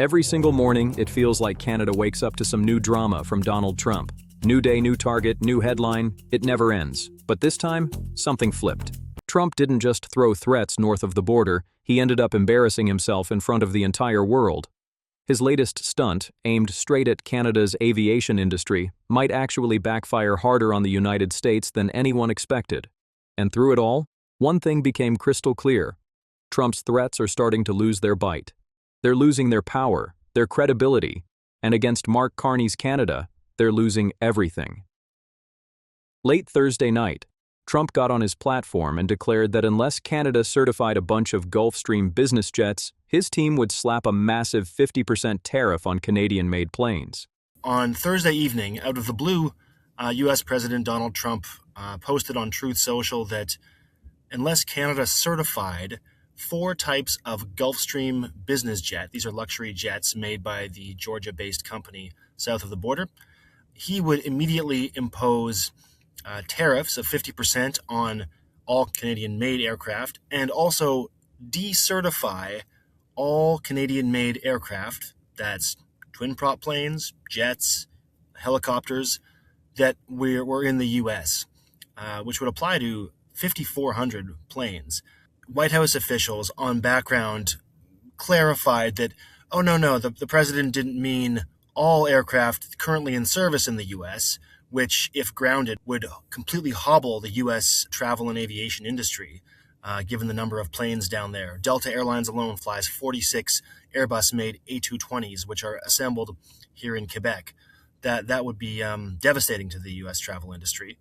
Every single morning, it feels like Canada wakes up to some new drama from Donald Trump. New day, new target, new headline, it never ends. But this time, something flipped. Trump didn't just throw threats north of the border, he ended up embarrassing himself in front of the entire world. His latest stunt, aimed straight at Canada's aviation industry, might actually backfire harder on the United States than anyone expected. And through it all, one thing became crystal clear. Trump's threats are starting to lose their bite. They're losing their power, their credibility, and against Mark Carney's Canada, they're losing everything. Late Thursday night, Trump got on his platform and declared that unless Canada certified a bunch of Gulfstream business jets, his team would slap a massive 50% tariff on Canadian-made planes. On Thursday evening, out of the blue, U.S. President Donald Trump posted on Truth Social that unless Canada certified 4 types of Gulfstream business jet, these are luxury jets made by the Georgia-based company south of the border, he would immediately impose tariffs of 50% on all Canadian-made aircraft and also decertify all Canadian-made aircraft, that's twin-prop planes, jets, helicopters, that were in the U.S., which would apply to 5,400 planes. White House officials on background clarified that, oh, no, the president didn't mean all aircraft currently in service in the U.S., which, if grounded, would completely hobble the U.S. travel and aviation industry, given the number of planes down there. Delta Airlines alone flies 46 Airbus-made A220s, which are assembled here in Quebec. That would be devastating to the U.S. travel industry.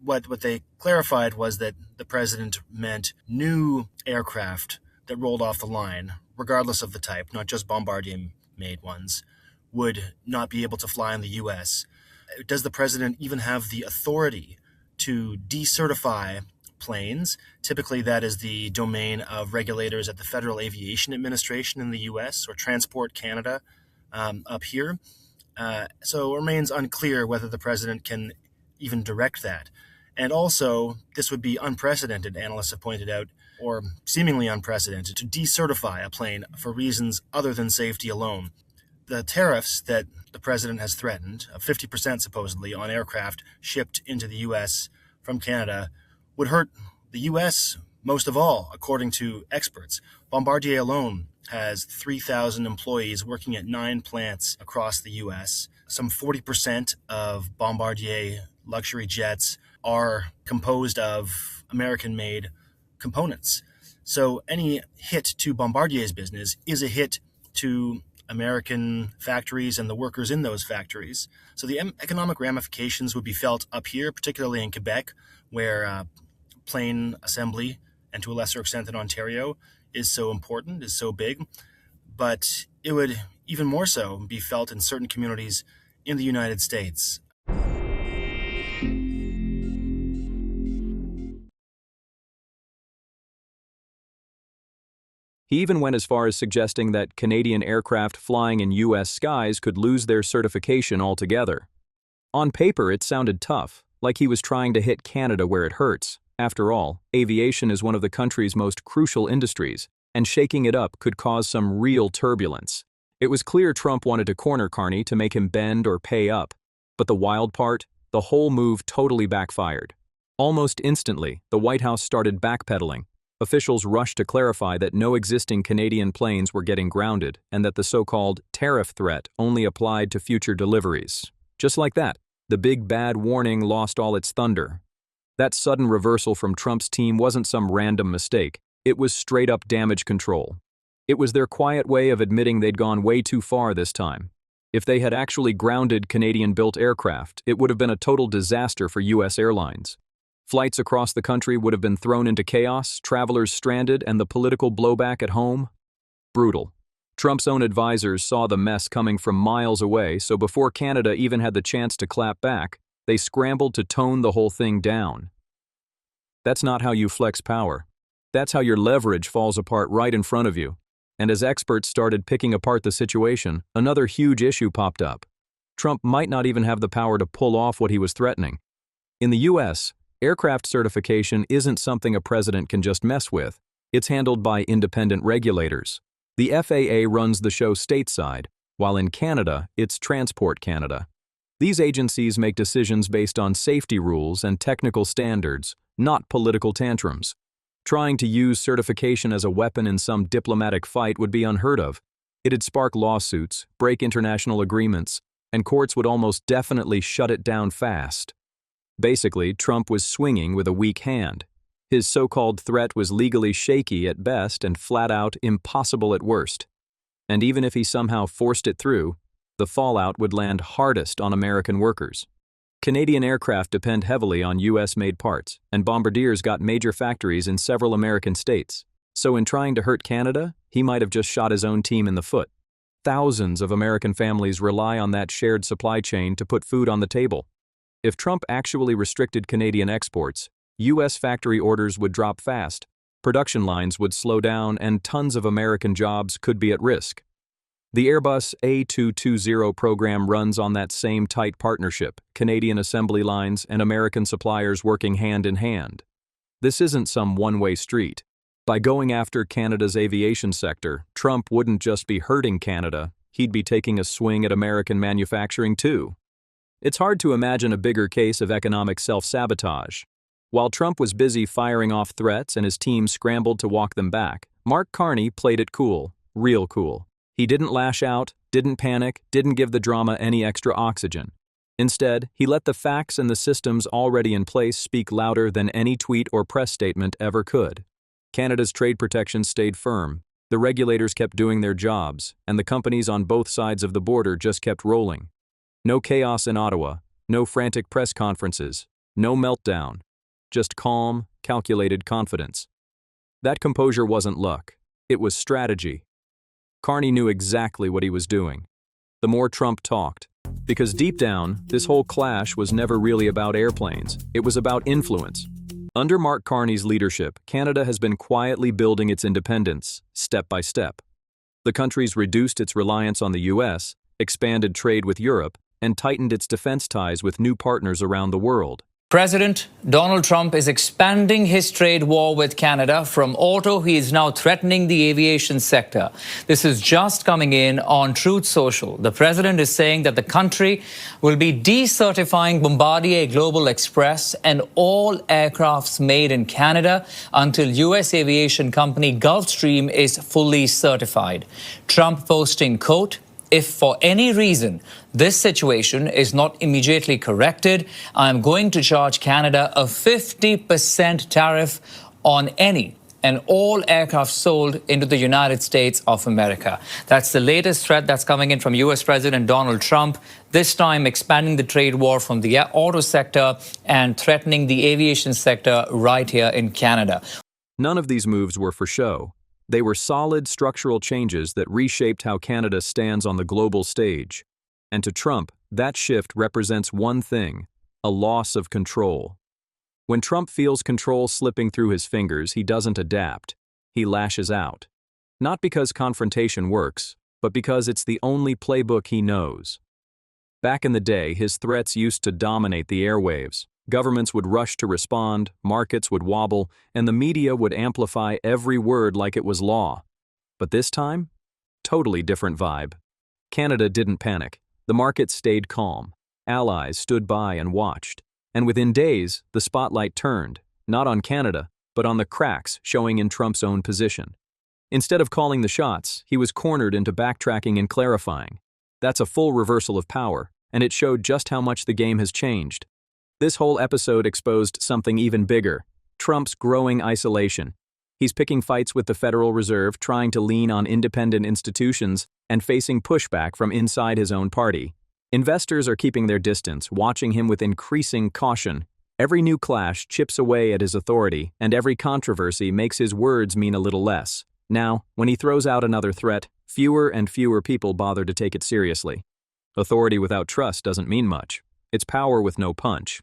What they clarified was that the president meant new aircraft that rolled off the line, regardless of the type, not just Bombardier-made ones, would not be able to fly in the U.S. Does the president even have the authority to decertify planes? Typically, that is the domain of regulators at the Federal Aviation Administration in the U.S. or Transport Canada up here. So it remains unclear whether the president can even direct that. And also, this would be unprecedented, analysts have pointed out, or seemingly unprecedented, to decertify a plane for reasons other than safety alone. The tariffs that the president has threatened, of 50% supposedly, on aircraft shipped into the U.S. from Canada, would hurt the U.S. most of all, according to experts. Bombardier alone has 3,000 employees working at 9 plants across the U.S. Some 40% of Bombardier luxury jets are composed of American-made components. So any hit to Bombardier's business is a hit to American factories and the workers in those factories. So the economic ramifications would be felt up here, particularly in Quebec, where plane assembly, and to a lesser extent in Ontario, is so important, is so big. But it would even more so be felt in certain communities in the United States. He even went as far as suggesting that Canadian aircraft flying in U.S. skies could lose their certification altogether. On paper, it sounded tough, like he was trying to hit Canada where it hurts. After all, aviation is one of the country's most crucial industries, and shaking it up could cause some real turbulence. It was clear Trump wanted to corner Carney to make him bend or pay up. But the wild part, the whole move totally backfired. Almost instantly, the White House started backpedaling. Officials rushed to clarify that no existing Canadian planes were getting grounded and that the so-called tariff threat only applied to future deliveries. Just like that, the big bad warning lost all its thunder. That sudden reversal from Trump's team wasn't some random mistake. It was straight-up damage control. It was their quiet way of admitting they'd gone way too far this time. If they had actually grounded Canadian-built aircraft, it would have been a total disaster for U.S. airlines. Flights across the country would have been thrown into chaos, travelers stranded, and the political blowback at home? Brutal. Trump's own advisors saw the mess coming from miles away, so before Canada even had the chance to clap back, they scrambled to tone the whole thing down. That's not how you flex power. That's how your leverage falls apart right in front of you. And as experts started picking apart the situation, another huge issue popped up. Trump might not even have the power to pull off what he was threatening. In the U.S., aircraft certification isn't something a president can just mess with. It's handled by independent regulators. The FAA runs the show stateside, while in Canada, it's Transport Canada. These agencies make decisions based on safety rules and technical standards, not political tantrums. Trying to use certification as a weapon in some diplomatic fight would be unheard of. It'd spark lawsuits, break international agreements, and courts would almost definitely shut it down fast. Basically, Trump was swinging with a weak hand. His so-called threat was legally shaky at best and flat-out impossible at worst. And even if he somehow forced it through, the fallout would land hardest on American workers. Canadian aircraft depend heavily on US-made parts, and Bombardier's got major factories in several American states. So in trying to hurt Canada, he might have just shot his own team in the foot. Thousands of American families rely on that shared supply chain to put food on the table. If Trump actually restricted Canadian exports, US factory orders would drop fast, production lines would slow down, and tons of American jobs could be at risk. The Airbus A220 program runs on that same tight partnership, Canadian assembly lines and American suppliers working hand in hand. This isn't some one-way street. By going after Canada's aviation sector, Trump wouldn't just be hurting Canada, he'd be taking a swing at American manufacturing too. It's hard to imagine a bigger case of economic self-sabotage. While Trump was busy firing off threats and his team scrambled to walk them back, Mark Carney played it cool, real cool. He didn't lash out, didn't panic, didn't give the drama any extra oxygen. Instead, he let the facts and the systems already in place speak louder than any tweet or press statement ever could. Canada's trade protections stayed firm, the regulators kept doing their jobs, and the companies on both sides of the border just kept rolling. No chaos in Ottawa, no frantic press conferences, no meltdown. Just calm, calculated confidence. That composure wasn't luck, it was strategy. Carney knew exactly what he was doing. The more Trump talked, because deep down, this whole clash was never really about airplanes, it was about influence. Under Mark Carney's leadership, Canada has been quietly building its independence, step by step. The country's reduced its reliance on the US, expanded trade with Europe, and tightened its defense ties with new partners around the world. President Donald Trump is expanding his trade war with Canada. From auto, he is now threatening the aviation sector. This is just coming in on Truth Social. The president is saying that the country will be decertifying Bombardier Global Express and all aircrafts made in Canada until U.S. aviation company Gulfstream is fully certified. Trump posting, quote, "If for any reason this situation is not immediately corrected, I'm going to charge Canada a 50% tariff on any and all aircraft sold into the United States of America." That's the latest threat that's coming in from U.S. President Donald Trump, this time expanding the trade war from the auto sector and threatening the aviation sector right here in Canada. None of these moves were for show. They were solid structural changes that reshaped how Canada stands on the global stage. And to Trump, that shift represents one thing: a loss of control. When Trump feels control slipping through his fingers, he doesn't adapt. He lashes out. Not because confrontation works, but because it's the only playbook he knows. Back in the day, his threats used to dominate the airwaves. Governments would rush to respond, markets would wobble, and the media would amplify every word like it was law. But this time? Totally different vibe. Canada didn't panic. The market stayed calm. Allies stood by and watched. And within days, the spotlight turned, not on Canada, but on the cracks showing in Trump's own position. Instead of calling the shots, he was cornered into backtracking and clarifying. That's a full reversal of power, and it showed just how much the game has changed. This whole episode exposed something even bigger: Trump's growing isolation. He's picking fights with the Federal Reserve, trying to lean on independent institutions, and facing pushback from inside his own party. Investors are keeping their distance, watching him with increasing caution. Every new clash chips away at his authority, and every controversy makes his words mean a little less. Now, when he throws out another threat, fewer and fewer people bother to take it seriously. Authority without trust doesn't mean much. It's power with no punch.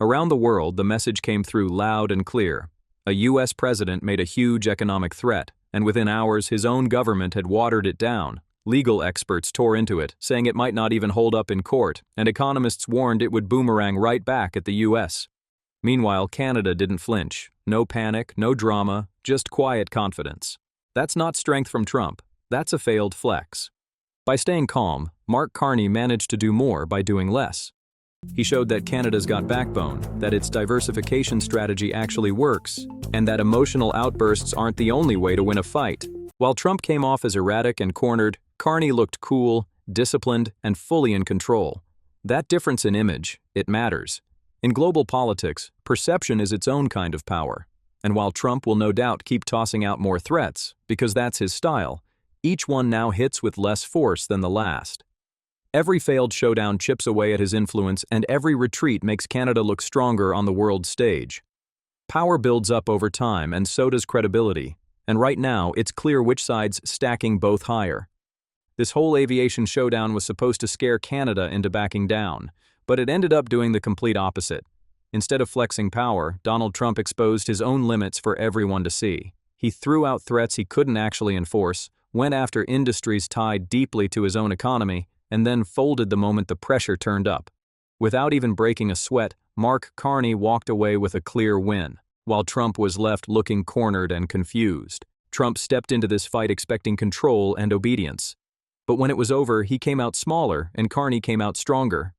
Around the world, the message came through loud and clear. A U.S. president made a huge economic threat, and within hours his own government had watered it down. Legal experts tore into it, saying it might not even hold up in court, and economists warned it would boomerang right back at the U.S. Meanwhile, Canada didn't flinch. No panic, no drama, just quiet confidence. That's not strength from Trump. That's a failed flex. By staying calm, Mark Carney managed to do more by doing less. He showed that Canada's got backbone, that its diversification strategy actually works, and that emotional outbursts aren't the only way to win a fight. While Trump came off as erratic and cornered, Carney looked cool, disciplined, and fully in control. That difference in image, it matters. In global politics, perception is its own kind of power. And while Trump will no doubt keep tossing out more threats, because that's his style, each one now hits with less force than the last. Every failed showdown chips away at his influence, and every retreat makes Canada look stronger on the world stage. Power builds up over time, and so does credibility. And right now, it's clear which side's stacking both higher. This whole aviation showdown was supposed to scare Canada into backing down, but it ended up doing the complete opposite. Instead of flexing power, Donald Trump exposed his own limits for everyone to see. He threw out threats he couldn't actually enforce, went after industries tied deeply to his own economy, and then folded the moment the pressure turned up. Without even breaking a sweat, Mark Carney walked away with a clear win, while Trump was left looking cornered and confused. Trump stepped into this fight expecting control and obedience. But when it was over, he came out smaller and Carney came out stronger.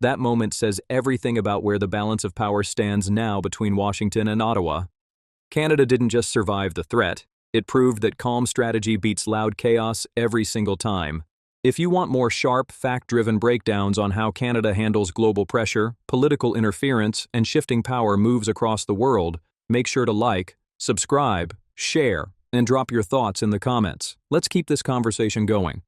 That moment says everything about where the balance of power stands now between Washington and Ottawa. Canada didn't just survive the threat, it proved that calm strategy beats loud chaos every single time. If you want more sharp, fact-driven breakdowns on how Canada handles global pressure, political interference, and shifting power moves across the world, make sure to like, subscribe, share, and drop your thoughts in the comments. Let's keep this conversation going.